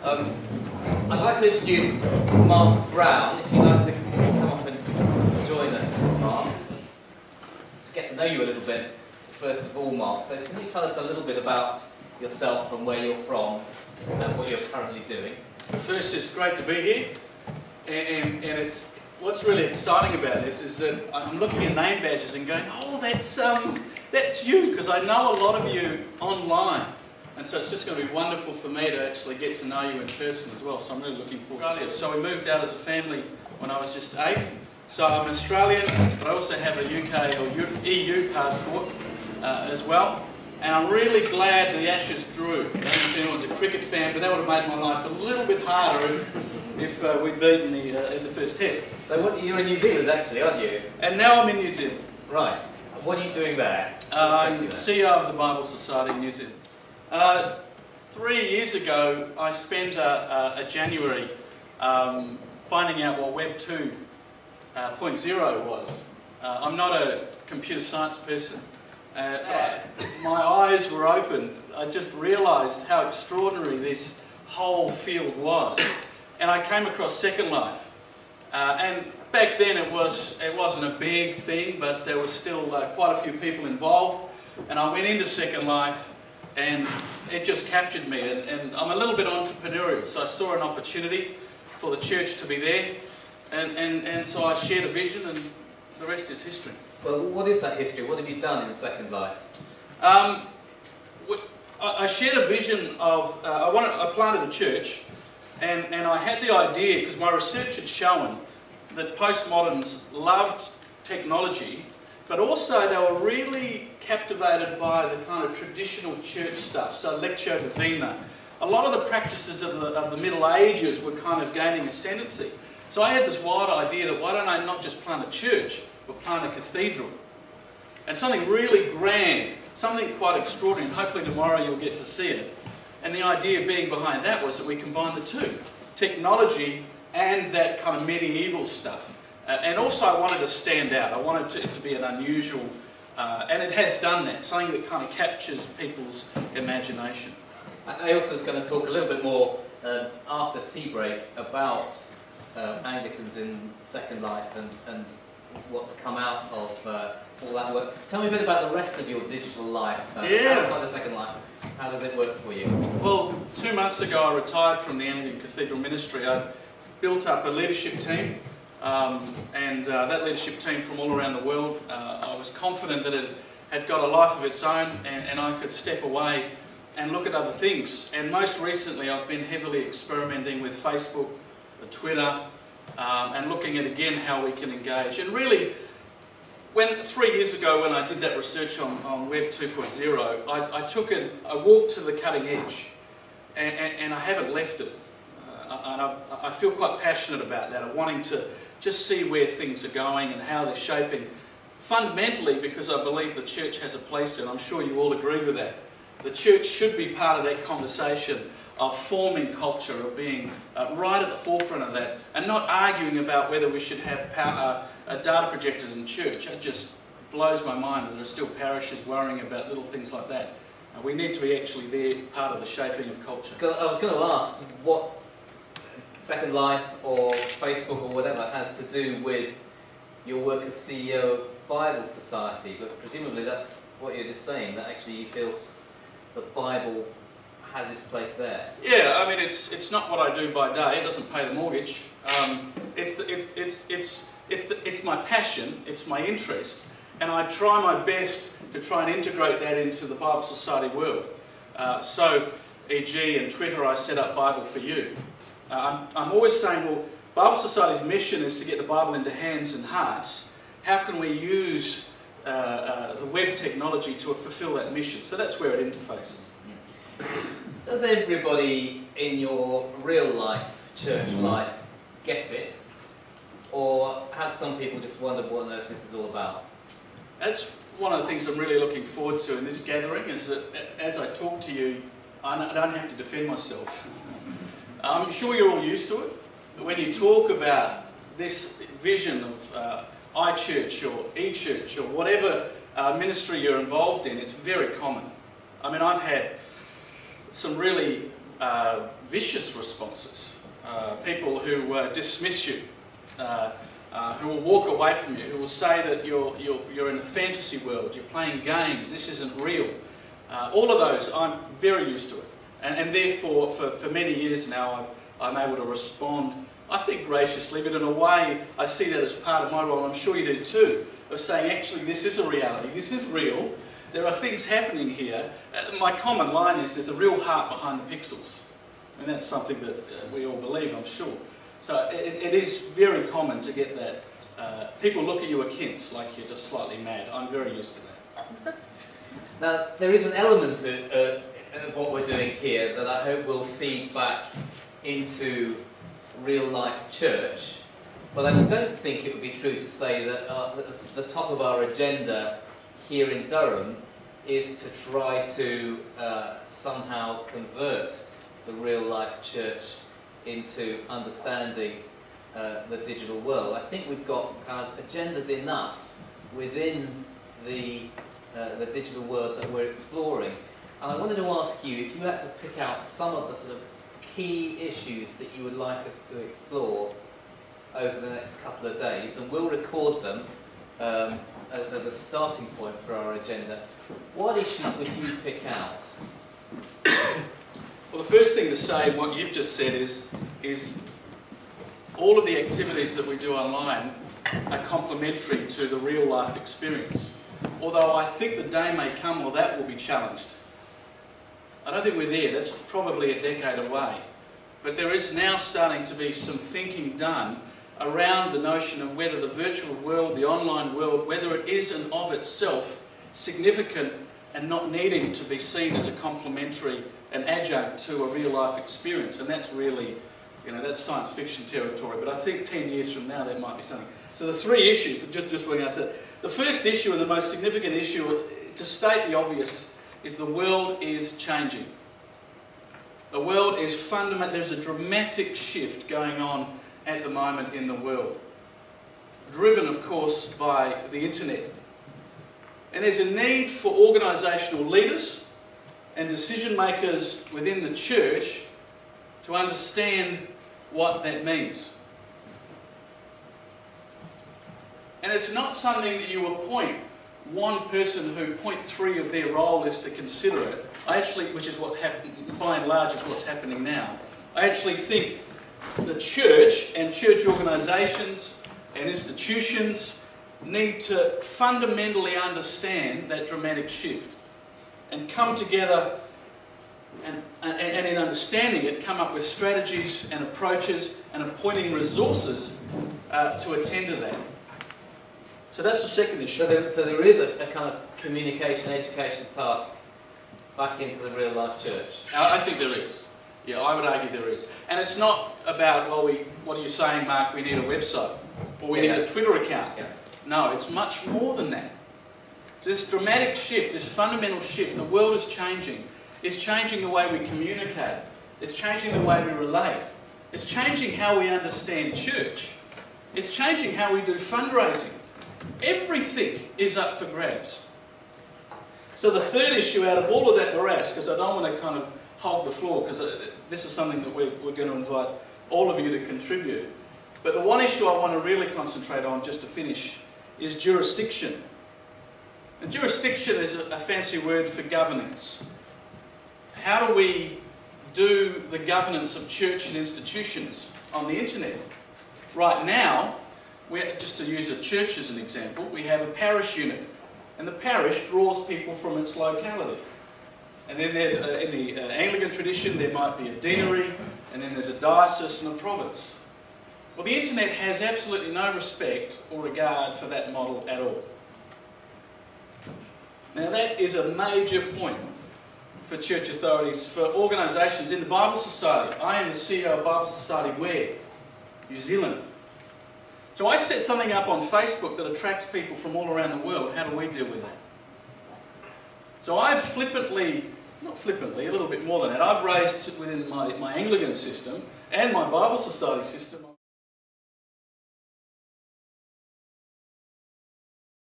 I'd like to introduce Mark Brown, if you'd like to come up and join us, Mark, to get to know you a little bit, first of all, Mark. So can you tell us a little bit about yourself and where you're from and what you're currently doing? First, it's great to be here, and it's what's really exciting about this is that I'm looking at name badges and going, oh, that's you, because I know a lot of you online. And so it's just going to be wonderful for me to actually get to know you in person as well. So I'm really looking forward to Australia. So we moved out as a family when I was just 8. So I'm Australian, but I also have a UK or EU passport as well. And I'm really glad the Ashes drew. I don't know if anyone's a cricket fan, but that would have made my life a little bit harder if we'd beaten in the first test. So you're in New Zealand actually, aren't you? And now I'm in New Zealand. Right. What are you doing there? I'm CEO of the Bible Society in New Zealand. 3 years ago, I spent a January finding out what Web 2.0 was. I'm not a computer science person. My eyes were open. I just realised how extraordinary this whole field was. And I came across Second Life. And back then it wasn't a big thing, but there was still quite a few people involved. And I went into Second Life, and it just captured me, and I'm a little bit entrepreneurial, so I saw an opportunity for the church to be there, and so I shared a vision, and the rest is history. Well, what is that history? What have you done in Second Life? I shared a vision of, I planted a church, and I had the idea, because my research had shown that postmoderns loved technology, but also they were really captivated by the kind of traditional church stuff, so Lectio Divina. A lot of the practices of the Middle Ages were kind of gaining ascendancy. So I had this wild idea that why don't I not just plant a church, but plant a cathedral? And something really grand, something quite extraordinary, and hopefully tomorrow you'll get to see it. And the idea being behind that was that we combine the two, technology and that kind of medieval stuff. And also I wanted to stand out. I wanted it to be an unusual, and it has done that, something that kind of captures people's imagination. I also was going to talk a little bit more after tea break about Anglicans in Second Life and what's come out of all that work. Tell me a bit about the rest of your digital life, outside of Second Life. How does it work for you? Well, 2 months ago I retired from the Anglican Cathedral Ministry. I built up a leadership team. That leadership team from all around the world, I was confident that it had got a life of its own, and I could step away and look at other things. And most recently I've been heavily experimenting with Facebook, Twitter, and looking at again how we can engage. And really, 3 years ago when I did that research on Web 2.0, I walked to the cutting edge, and I haven't left it. And I feel quite passionate about that, of wanting to just see where things are going and how they're shaping. Fundamentally, because I believe the church has a place, and I'm sure you all agree with that. The church should be part of that conversation of forming culture, of being right at the forefront of that, and not arguing about whether we should have data projectors in church. It just blows my mind that there are still parishes worrying about little things like that. We need to be actually there, part of the shaping of culture. I was going to ask what Second Life or Facebook or whatever has to do with your work as CEO of Bible Society, but presumably that's what you're just saying, that actually you feel the Bible has its place there. Yeah, I mean it's not what I do by day. It doesn't pay the mortgage. It's my passion. It's my interest, and I try my best to try and integrate that into the Bible Society world. So, e.g. in Twitter, I set up Bible for You. I'm always saying, well, Bible Society's mission is to get the Bible into hands and hearts. How can we use the web technology to fulfill that mission? So that's where it interfaces. Does everybody in your real life, church life, get it? Or have some people just wondered what on earth this is all about? That's one of the things I'm really looking forward to in this gathering, is that as I talk to you, I don't have to defend myself. I'm sure you're all used to it. But when you talk about this vision of iChurch or eChurch or whatever ministry you're involved in, it's very common. I mean, I've had some really vicious responses, people who dismiss you, who will walk away from you, who will say that you're in a fantasy world, you're playing games, this isn't real. All of those, I'm very used to it. And therefore, for many years now, I'm able to respond, I think, graciously, but in a way, I see that as part of my role, and I'm sure you do too, of saying, actually, this is a reality, this is real, there are things happening here. My common line is, there's a real heart behind the pixels. And that's something that we all believe, I'm sure. So it is very common to get that. People look at you askance, like you're just slightly mad. I'm very used to that. Now, there is an element of what we're doing here that I hope will feed back into real-life church, but I don't think it would be true to say that the top of our agenda here in Durham is to try to somehow convert the real-life church into understanding the digital world. I think we've got kind of agendas enough within the digital world that we're exploring. And I wanted to ask you, if you had to pick out some of the sort of key issues that you would like us to explore over the next couple of days, and we'll record them as a starting point for our agenda, what issues would you pick out? Well, the first thing to say, what you've just said, is all of the activities that we do online are complementary to the real life experience. Although I think the day may come where that will be challenged. I don't think we're there, that's probably a decade away. But there is now starting to be some thinking done around the notion of whether the virtual world, the online world, whether it is and of itself significant and not needing to be seen as a complementary and adjunct to a real life experience. And that's really, that's science fiction territory. But I think 10 years from now there might be something. So the three issues, just bringing out, the first issue and the most significant issue, to state the obvious, is the world is changing. The world is fundamental. There's a dramatic shift going on at the moment in the world, driven, of course, by the internet. And there's a need for organisational leaders and decision makers within the church to understand what that means. And it's not something that you appoint one person who 0.3 of their role is to consider it. Which is what happened, by and large, is what's happening now. I actually think the church and church organisations and institutions need to fundamentally understand that dramatic shift and come together and in understanding it, come up with strategies and approaches and appointing resources to attend to that. So that's the second issue. So there is a kind of communication, education task back into the real life church. I think there is. Yeah, I would argue there is. And it's not about, well, what are you saying, Mark, we need a website or we need a Twitter account. Yeah. No, it's much more than that. This dramatic shift, this fundamental shift, the world is changing. It's changing the way we communicate. It's changing the way we relate. It's changing how we understand church. It's changing how we do fundraising. Everything is up for grabs. So the third issue out of all of that morass, because I don't want to kind of hog the floor, because this is something that we're going to invite all of you to contribute. But the one issue I want to really concentrate on, just to finish, is jurisdiction. And jurisdiction is a fancy word for governance. How do we do the governance of church and institutions on the internet? Right now, just to use a church as an example, we have a parish unit. And the parish draws people from its locality. And then in the Anglican tradition, there might be a deanery, and then there's a diocese and a province. Well, the internet has absolutely no respect or regard for that model at all. Now, that is a major point for church authorities, for organisations. In the Bible Society, I am the CEO of Bible Society where? New Zealand. So I set something up on Facebook that attracts people from all around the world. How do we deal with that? So I've not flippantly, a little bit more than that, I've raised within my Anglican system and my Bible Society system